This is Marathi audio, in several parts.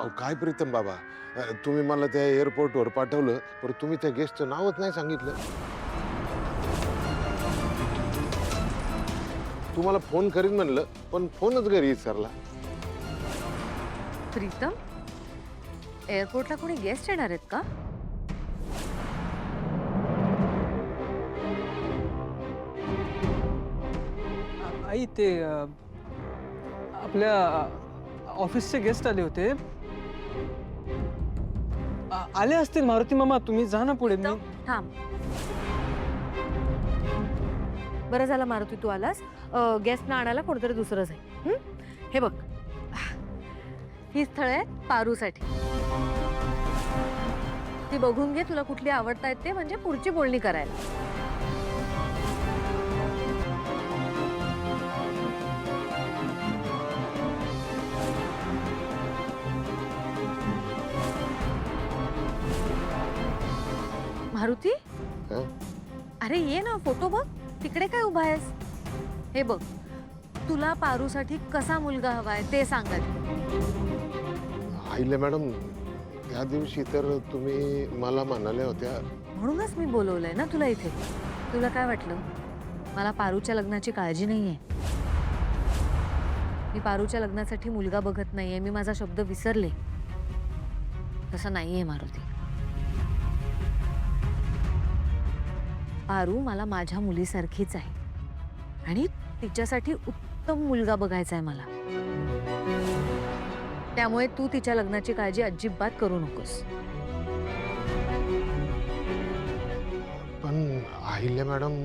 अहो काय प्रीतम बाबा, तुम्ही मला त्या एअरपोर्टवर पाठवलं, पण तुम्ही त्या गेस्टचं नावच नाही सांगितलं. तुम्हाला फोन करीन म्हणलं, पण फोनच घरी विसरला. प्रीतम, एअरपोर्टला कोणी गेस्ट येणार आहेत का? आई ते आपल्या ऑफिसचे गेस्ट आले होते. आले असतील. मारुती मामा तुम्ही जा ना पुढे. मी थांब. बरं झालं मारुती तू आलास. गेस्टना आणायला कोणतरी दुसरं जाईल. हे बघ, ही स्थळ आहेत पारूसाठी. ती बघून घे, तुला कुठली आवडतायत ते, म्हणजे पुढची बोलणी करायला. मारुती, हं? अरे ये ना, फोटो बघ. तिकडे काय उभा आहेस? हे बघ, तुला पारूसाठी कसा मुलगा हवाय ते सांगा. आईले मॅडम, त्या दिवशी तर तुम्ही मला म्हणाल्या होत्या. म्हणूनच मी बोलवलंय ना तुला इथे. तुला काय वाटलं मला पारूच्या लग्नाची काळजी नाहीये? मी पारूच्या लग्नासाठी मुलगा बघत नाहीये. मी माझा शब्द विसरले. तसं नाहीये मारुती. पारू मला माझ्या मुलीसारखीच आहे आणि तिच्यासाठी उत्तम मुलगा बघायचा आहे मला. त्यामुळे तू तिच्या लग्नाची काळजी अजिबात करू नकोस. पण आहिल्या मॅडम,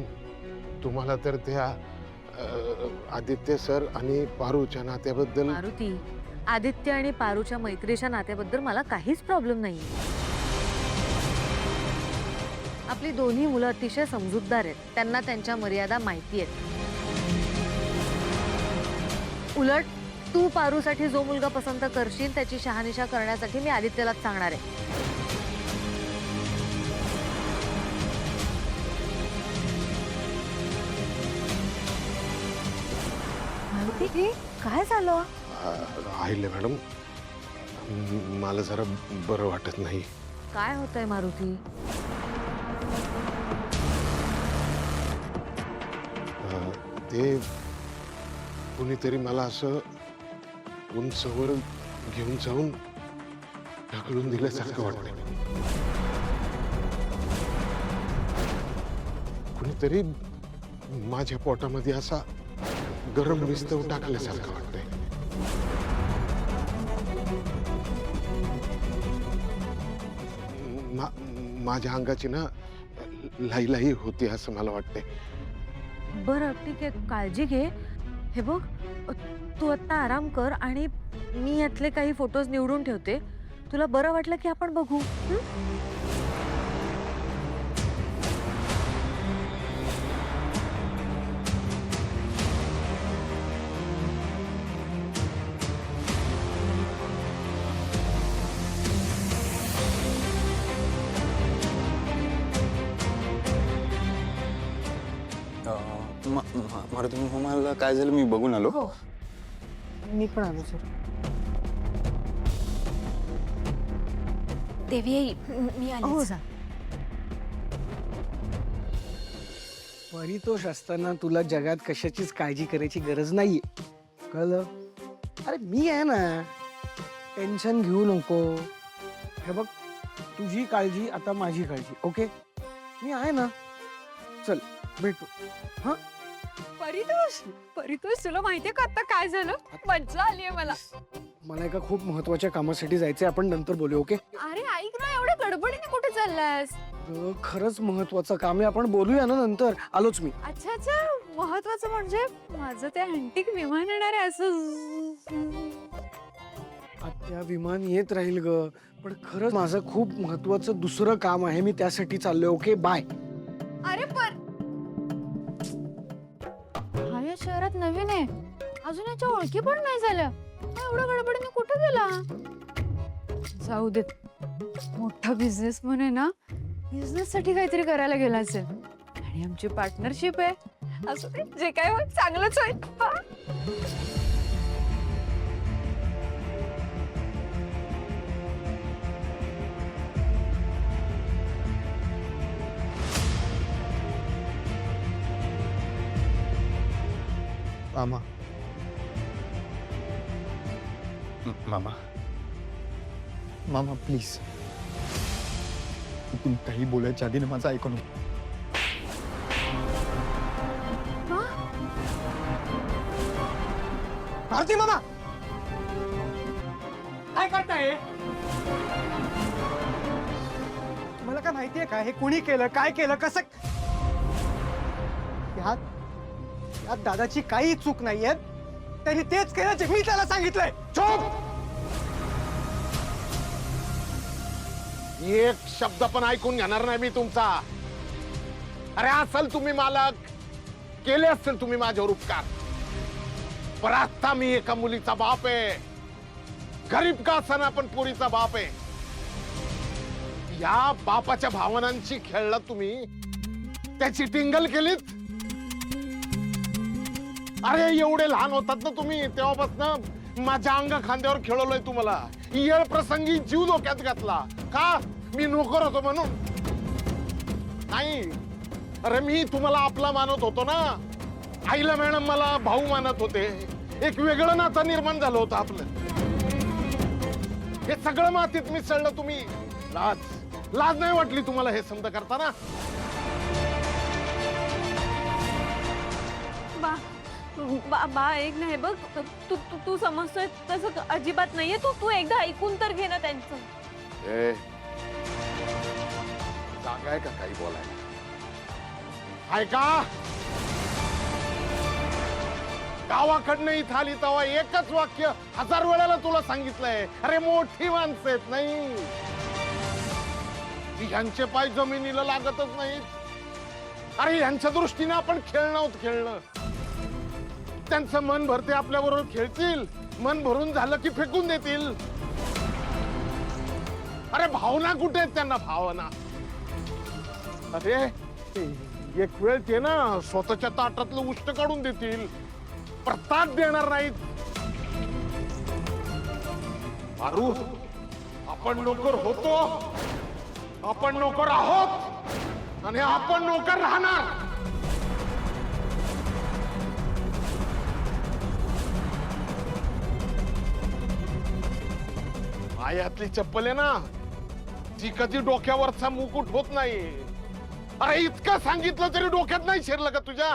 तुम्हाला तर त्या आदित्य सर आणि पारूच्या नात्याबद्दल. मारुती, आदित्य आणि पारूच्या मैत्रीच्या नात्याबद्दल मला काहीच प्रॉब्लेम नाही. आपली दोन्ही मुलं अतिशय समजूतदार आहेत. त्यांना त्यांच्या मर्यादा माहिती आहेत. उलट तू पारूसाठी जो मुलगा पसंत करशील त्याची शहानिशा करण्यासाठी मी आदित्यलाच सांगणार आहे. मारुती, काय झालं? आहिल्या मॅडम, मला जरा बरं वाटत नाही. काय होतंय मारुती? ते कुणीतरी मला असं उंचवर घेऊन जाऊन ढकलून दिल्यासारखं वाटतंय. कुणीतरी माझ्या पोटामध्ये असा गरम विस्तव टाकल्यासारखं वाटतंय. माझ्या अंगाची ना लाई होती असं मला वाटतंय. बरं ठीक आहे, काळजी घे. हे बघ, तू आता आराम कर आणि मी यातले काही फोटोज निवडून ठेवते. तुला बरं वाटलं की आपण बघू. मारुती मामाला काय झालं मी बघून आलो. हो, मी पण आलो सर. देवी, मी हो आले. जा. परितोष असताना तुला जगात कशाचीच काळजी करायची गरज नाहीये, कळलं? अरे मी आहे ना, टेन्शन घेऊ नको. हे बघ, तुझी काळजी आता माझी काळजी. ओके, मी आहे ना. चल भेटू. हा, परितोष, परितोष तुला माहितीये का आता काय झालं? मज्जा आलीये मला. मला एका खूप महत्वाच्या कामासाठी जायचंय. आपण नंतर बोलू. ओके? अरे ऐक ना, एवढ्या गडबडीने कुठे चाललास? खरंच महत्वाचं काम आहे. आपण बोलूया ना नंतर. आलोच मी. अच्छा अच्छा, महत्वाचं म्हणजे माझं ते अँटिक विमान येणार आहे असं. आत्या, विमान येत राहील ग, पण खरंच माझं खूप महत्वाचं दुसरं काम आहे. मी त्यासाठी चाललोय. Okay, bye. अरे पण हा या शहरात नवीन आहे, अजून याच्या ओळखी पण नाही झाल्या. एवढ्या गडबडीने कुठे गेला? जाऊ देत, मोठा बिझनेसमन आहे ना, बिझनेस साठी काहीतरी करायला गेला असेल. आणि आमची पार्टनरशिप आहे. असं ते जे काय होईल चांगलंच होईल. हा? मामा मामा मामा प्लीज तुम्ही काही बोलायच्या आधी ना माझं ऐकून घ्या. भारती मामा काय करताय? तुम्हाला काय माहितीये का हे कोणी केलं, काय केलं, कसं? यात दादाची काही चूक नाहीये. त्यांनी तेच केलं जे मी त्याला सांगितलंय. चुप! एक शब्द पण ऐकून घेणार नाही मी तुमचा. अरे असल तुम्ही मालक, केले असतील तुम्ही माझ्यावर उपकार, पण आता मी एका मुलीचा बाप आहे. गरीब का असना पण पुरीचा बाप आहे. या बापाच्या भावनांची खेळला तुम्ही, त्याची टिंगल केलीत. अरे एवढे लहान होतात ना तुम्ही, तेव्हापासून माझ्या अंग खांद्यावर खेळवलंय तुम्हाला. येळ प्रसंगी जीव धोक्यात घातला का? मी नोकर होतो म्हणून नाही. अरे मी तुम्हाला आपला मानत होतो ना. आईला मॅडम मला भाऊ मानत होते. एक वेगळं नातं निर्माण झालं होतं आपलं. हे सगळं मातीत मिसळलं तुम्ही. लाज नाही वाटली तुम्हाला हे समज करताना? बा एक नाही बघ, तू तू तू समजतोय तसं अजिबात नाहीये. तू एकदा ऐकून तर घे ना त्यांचं. ए, जागा आहे का काही बोलायला? ऐका, गावाकडनं इथं आली तेव्हा एकच वाक्य 1000 वेळाला तुला सांगितलंय. अरे मोठी माणसं आहेत नाही, ह्यांचे पाय जमिनीला लागतच नाहीत. अरे ह्यांच्या दृष्टीने आपण खेळणं. त्यांचं मन भरते आपल्या बरोबर खेळतील, मन भरून झालं की फेकून देतील. अरे भावना कुठे आहेत त्यांना? भावना अरे एक वेळ ते ना स्वतःच्या ताटातलं उष्ट काढून देतील, प्रताप देणार नाहीत. मारू, आपण नोकर होतो, आपण नोकर आहोत आणि आपण नोकर राहणार. पायातली चप्पल आहे ना, ती कधी डोक्यावरचा मुकुट होत नाही. अरे इतकं सांगितलं तरी डोक्यात नाही शिरलं का तुझ्या?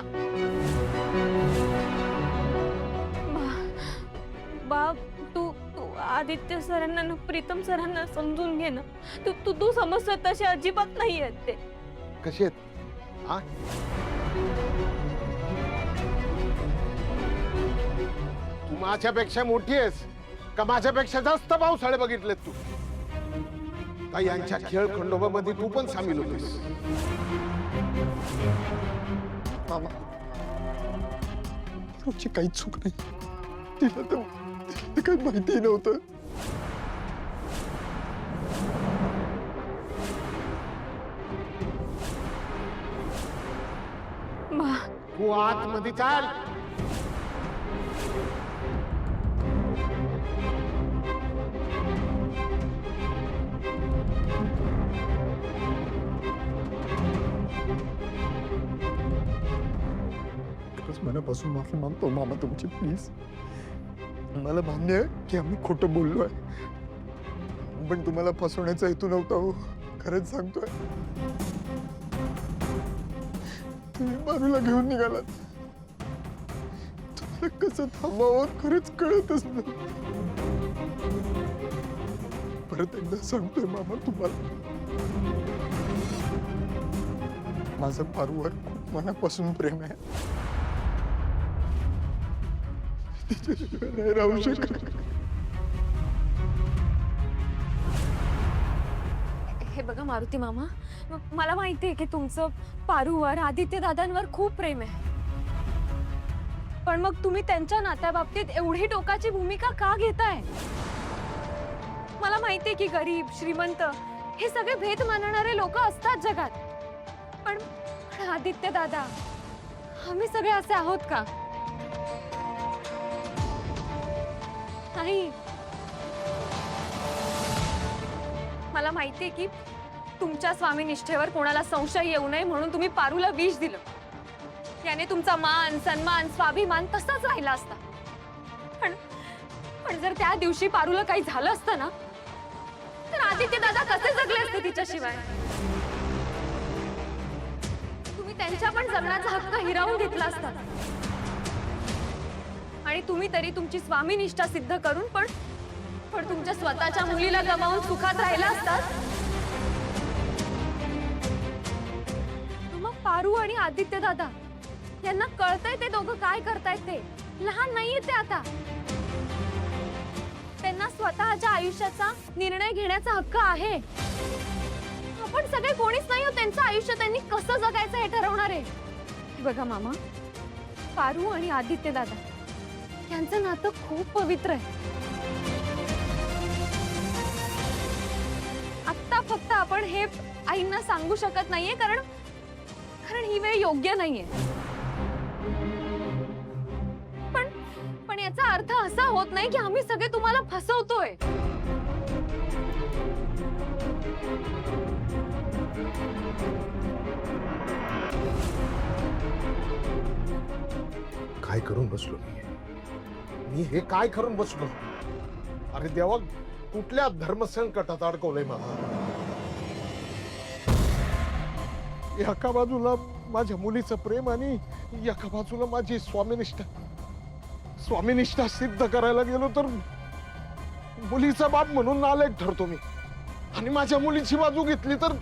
बाप तू तू आदित्य सरांना ना प्रीतम सरांना समजून घे ना. तू समजतोय तसे अजिबात नाही आहेत ते. कशी आहेत? हा, तू माझ्यापेक्षा मोठी आहेस का माझ्यापेक्षा जास्त पावसाळे बघितलेत तू? का यांच्या खेळ खंडोबामध्ये तू पण सामील होतीस? मामा तुमची काही चूक नाही. तिला तर काही माहिती नव्हतं. तू आतमध्ये चाल. मनापासून माफी मागतो मामा तुमची, प्लीज. मला मान्य आहे की आम्ही खोटं बोललोय, पण तुम्हाला फसवण्याचा हेतू नव्हता हो. खरंच सांगतोय. तुम्ही मारूला घेऊन निघालात. तुम्हाला कसं थांबावं खरंच कळतच नाही. परत एकदा सांगतोय मामा तुम्हाला, माझं पारूवर खूप मनापासून प्रेम आहे. तिच्याशिवाय नाही राहू शकत. हे बघा मारुती मामा, मला माहिती आहे की तुमचं पारूवर आदित्य दादांवर खूप प्रेम आहे, पण मग तुम्ही त्यांच्या नात्याबाबतीत एवढी टोकाची भूमिका का घेताय? मला माहिती आहे की गरीब श्रीमंत हे सगळे भेद मानणारे लोक असतात जगात, पण आदित्य दादा, आम्ही सगळे असे आहोत का? नाही. मला माहितीये की तुमच्या स्वामी निष्ठेवर कोणाला संशय येऊ नये म्हणून तुम्ही पारूला विष दिलं, याने तुमचा मान सन्मान स्वाभिमान तसाच राहिला असता. पण पण जर त्या दिवशी पारूला काही झालं असतं ना, तर आदित्य दादा कसे जगले असते तिच्याशिवाय? तुम्ही त्यांच्या पण जगण्याचा हक्क हिरावून घेतला असता. आणि तुम्ही तरी तुमची स्वामीनिष्ठा सिद्ध करून पण तुमच्या स्वतःच्या मुलीला गमावून सुखात राहिला असतात. मग पारू आणि आदित्य दादा यांना कळतंय ते दोघं काय करतायत ते. लहान नाहीये ते आता. त्यांना स्वतःच्या आयुष्याचा निर्णय घेण्याचा हक्क आहे. आपण सगळे कोणीच नाही आहोत त्यांचं आयुष्य त्यांनी कसं जगायचं हे ठरवणार आहे. हे बघा मामा, पारू आणि आदित्य दादा यांचं नातं खूप पवित्र आहे. आत्ता फक्त आपण हे आईंना सांगू शकत नाहीये कारण ही वेळ योग्य नाहीये. पण याचा अर्थ असा होत नाही की आम्ही सगळे तुम्हाला फसवतोय. काय करून बसलो मी हे काय करून बसलो? अरे देवा, कुठल्या धर्मसंकटात अडकवलंय मला. एका बाजूला माझ्या मुलीचं प्रेम आणि एका बाजूला माझी स्वामीनिष्ठा सिद्ध करायला गेलो तर मुलीचा बाप म्हणून नालायक ठरतो मी. आणि माझ्या मुलीची बाजू घेतली तर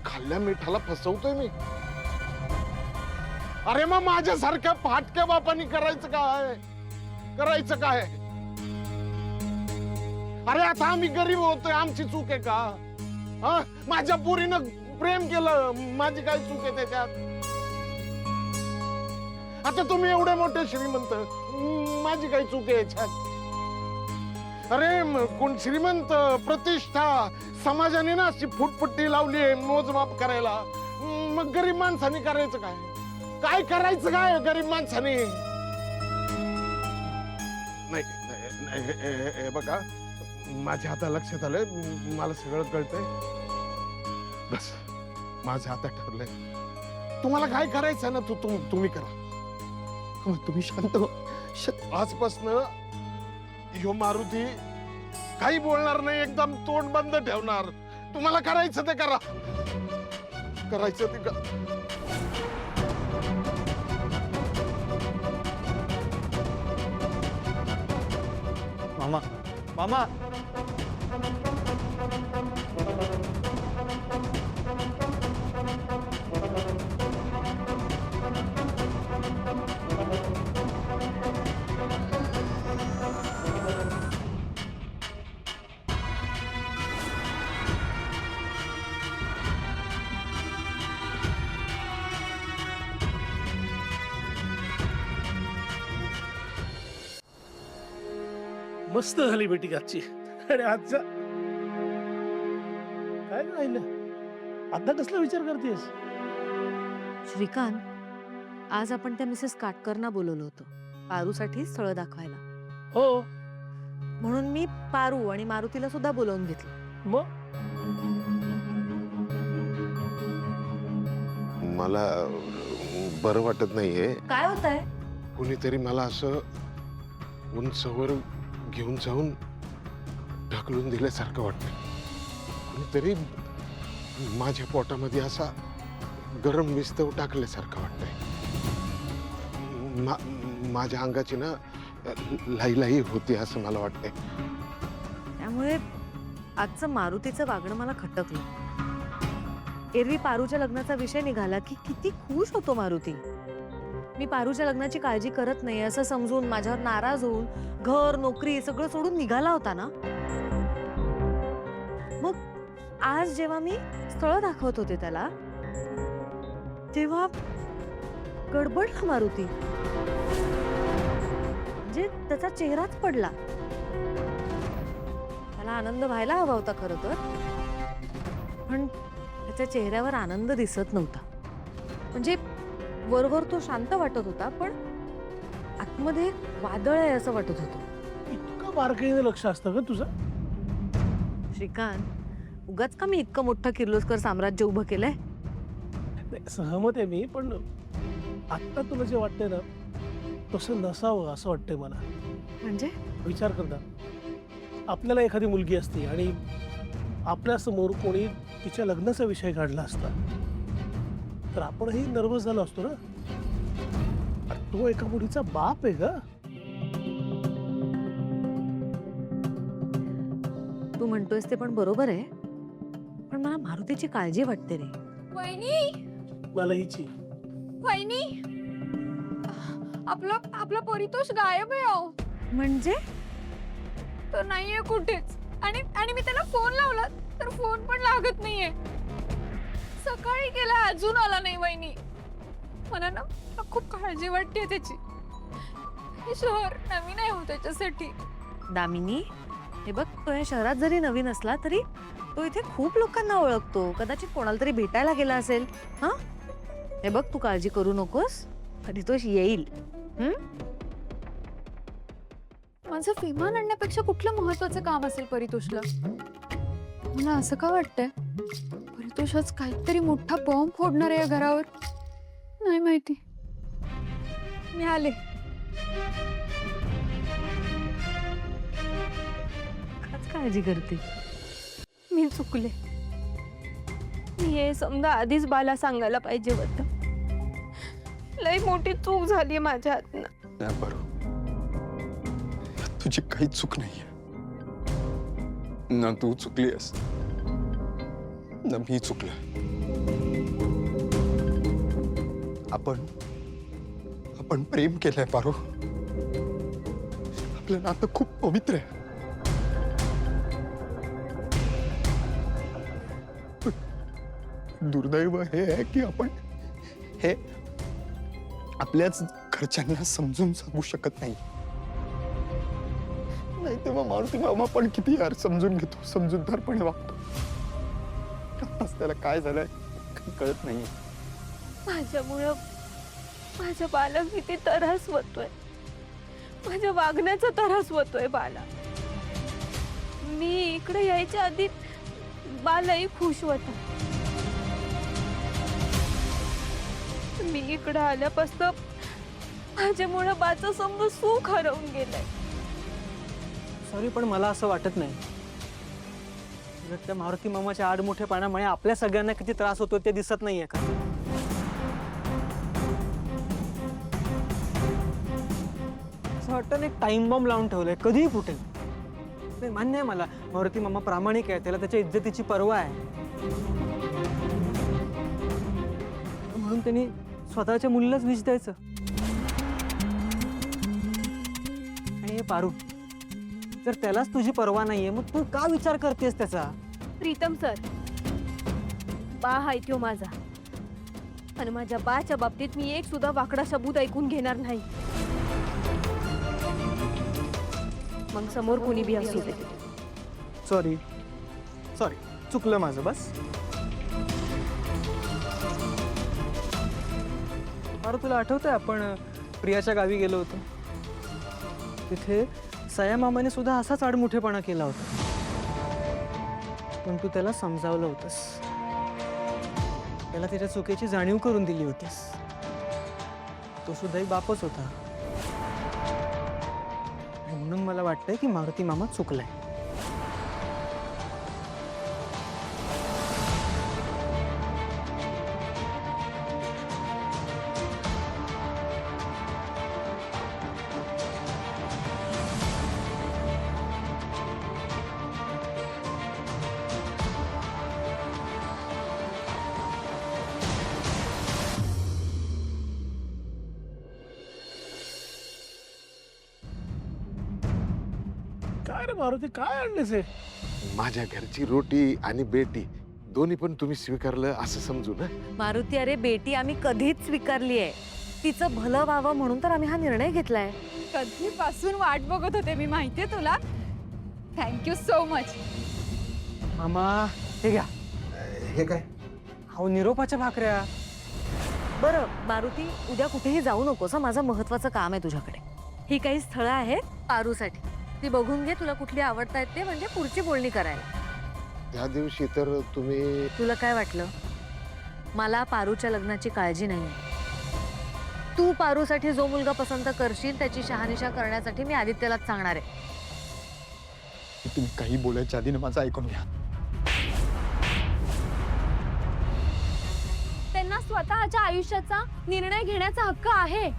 खाल्ल्या मिठाला फसवतोय मी. अरे मग माझ्यासारख्या फाटक्या बापानी करायचं काय? अरे आता आम्ही गरीब होतोय, आमची चूक आहे का? माझ्या पोरीनं प्रेम केलं, माझी काय चूक आहे त्याच्यात? आता तुम्ही एवढे मोठे श्रीमंत, माझी काय चूक आहे याच्यात? अरे कोण श्रीमंत, प्रतिष्ठा, समाजाने ना अशी फुटपट्टी लावली आहे मोजमाप करायला. मग गरीब माणसाने करायचं काय करायचं काय गरीब माणसाने? नाही बघा, माझ्या आता लक्षात आलंय, मला सगळं कळतंय. बस माझं आता ठरलंय. तुम्हाला काय करायचं ना तुम्ही करा. तुम्ही शांत आजपासनं ह्यो मारुती काही बोलणार नाही, एकदम तोंड बंद ठेवणार. तुम्हाला करायचं ते करा, करायचं ते करा. मामा मस्त झाली बेटी आजची. अरे आजचा काय राहिलं? आता कसला विचार करतेस? श्रीकांत, आज आपण त्या मिसेस काटकरना बोलवलं होतं पारूसाठी स्थळ दाखवायला. हो, म्हणून मी पारू आणि मारुतीला सुद्धा बोलवून घेतलं. मग मला बरं वाटत नाहीये. काय होत आहे? कुणीतरी मला असं उंचवर घेऊन जाऊन ढकलून दिल्यासारखं वाटतं. कुणीतरी माझ्या पोटामध्ये असा गरम विस्तव टाकल्यासारखं वाटतंय. माझ्या अंगाची ना लाई होती असं मला वाटतंय. त्यामुळे आजचं मारुतीचं वागणं मला खटकलं. एरवी पारूच्या लग्नाचा विषय निघाला की किती खुश होतो मारुती. मी पारूच्या लग्नाची काळजी करत नाही असं समजून माझ्यावर नाराज होऊन घर नोकरी सगळं सोडून निघाला होता ना. मग आज जेव्हा मी स्थळ दाखवत होते त्याला, तेव्हा गडबडला मारुती. म्हणजे त्याचा चेहराच पडला. त्याला आनंद व्हायला हवा होता खरं तर, पण त्याच्या चेहऱ्यावर आनंद दिसत नव्हता. म्हणजे वरवर तो शांत वाटत होता, पण आतमध्ये वादळ आहे असं वाटत होतं. इतकं बारकाईने लक्ष असतं का तुझं? श्रीकांत, उगाच का मी इतकं मोठं किर्लोस्कर साम्राज्य उभं केलंय? नाही, सहमत आहे मी, पण आता तुला जे वाटतंय ना तसं नसावं असं वाटतंय मला. म्हणजे विचार करता, आपल्याला एखादी मुलगी असती आणि आपल्या समोर कोणी तिच्या लग्नाचा विषय काढला असता तर आपणही नर्वस झालो असतो ना. अरे तो एका मुलीचा बाप आहे का? तू म्हणतोयस ते पण बरोबर आहे, पण मला मारुतीची काळजी वाटते रे. वहिनी मला हिची वहिनी आपला परितोष गायब आहे अहो. म्हणजे तो नाहीये कुठेच. आणि मी त्याला फोन लावला तर फोन पण लागत नाहीये. सकाळी केला अजून आला नाही वहिनी. मला ना खूप काळजी वाटते त्याची. हे शहर नवीन आहे हो त्याच्यासाठी. दामिनी, हे बघ, तो या शहरात जरी नवीन असला तरी तो इथे खूप लोकांना ओळखतो. कदाचित कोणाला तरी भेटायला गेला असेल. हा, हे बघ, तू काळजी करू नकोस, परितोष येईल. माझं विमान आणण्यापेक्षा कुठलं महत्वाचं काम असेल परितोषला? मला असं का वाटतंय परितोष आज काहीतरी मोठा बॉम्ब फोडणार आहे या घरावर. नाही माहिती. मी आले. काच काळजी करते. मी चुकले. मी हे समजा आधीच बाला सांगायला पाहिजे होतं. लई मोठी चूक झाली माझ्या हातनं. नाही पारू, तुझी काही चूक नाहीये. ना तू चुकली आहेस ना मी चुकलो. आपण प्रेम केलंय पारू. आपलं नातं खूप पवित्र आहे. पण दुर्दैव हे आहे की आपण हे आपल्याच घरच्यांना समजून सांगू शकत नाही. नाही तेव्हा मारुती मामा पण किती यार समजून घेतो, समजूतदारपणे वागतो. आताच त्याला काय झालंय कळत नाही. माझ्यामुळं माझ्या बाला किती त्रास होतोय. माझ्या वागण्याचा त्रास होतोय बाला. मी इकडे यायच्या आधी बालाही खुश होता. मी इकडे आल्यापासून माझ्यामुळं बाचं समज सुख हरवून गेलंय. सॉरी, पण मला असं वाटत नाही. उलट त्या मारुती मामाच्या आडमोठेपणामुळे आपल्या सगळ्यांना किती त्रास होतो ते दिसत नाहीये का? असं वाटतं ना, एक टाइम बॉम्ब लावून ठेवलाय, कधीही फुटेल. ते मान्य आहे मला, मारुती मामा प्रामाणिक आहे, त्याला त्याच्या इज्जतीची पर्वा आहे. म्हणून त्यांनी स्वतःच्या मुलीलाच विष द्यायचं. आणि हे पारू, जर त्यालाच तुझी पर्वा नाहीये मग तू का विचार करतेस त्याचा? प्रीतम सर, बा हाय त्यो माझा. आणि माझ्या बाच्या बाबतीत मी एक सुद्धा वाकडा शब्द ऐकून घेणार नाही. मग समोर कोणी बी असू दे. सॉरी, चुकलं माझं. बस अरे, तुला आठवतंय आपण प्रियाच्या गावी गेलो होतो, तिथे सया मामाने सुद्धा असाच आडमुठेपणा केला होता. पण तू त्याला समजावलं होतंस, त्याला त्याच्या चुकीची जाणीव करून दिली होतीस. तो सुद्धा एक बापच होता. म्हणून मला वाटतंय की मारुती मामा चुकलाय. काय रे मारुती, काय आणलेस हे? माझ्या घरची रोटी आणि बेटी दोन्ही पण तुम्ही स्वीकारलं असं समजू ना. मारुती, अरे बेटी आम्ही कधीच स्वीकारली आहे. तिचं भलं व्हावं म्हणून तर आम्ही हा निर्णय घेतलाय. कधीपासून वाट बघत होते मी, माहितीये तुला. Thank you so much. मामा, हे घ्या. हे काय? अहो, निरोपाच्या भाकऱ्या. बरं मारुती, उद्या कुठेही जाऊ नकोस हं. माझं महत्वाचं काम आहे तुझ्याकडे. ही काही स्थळं आहेत पारूसाठी, ती बघून घे. तुला कुठली आवडतायत ते, म्हणजे पुढची बोलणी करायला. त्या दिवशी तर तुम्ही तुला काय वाटलं मला पारूच्या लग्नाची काळजी नाही? तू पारूसाठी जो मुलगा पसंत करशील त्याची शहानिशा करण्यासाठी मी आदित्यलाच सांगणार आहे. तुम्ही काही बोलायच्या आधी ना माझं ऐकून घ्या. त्यांना स्वतःच्या आयुष्याचा निर्णय घेण्याचा हक्क आहे.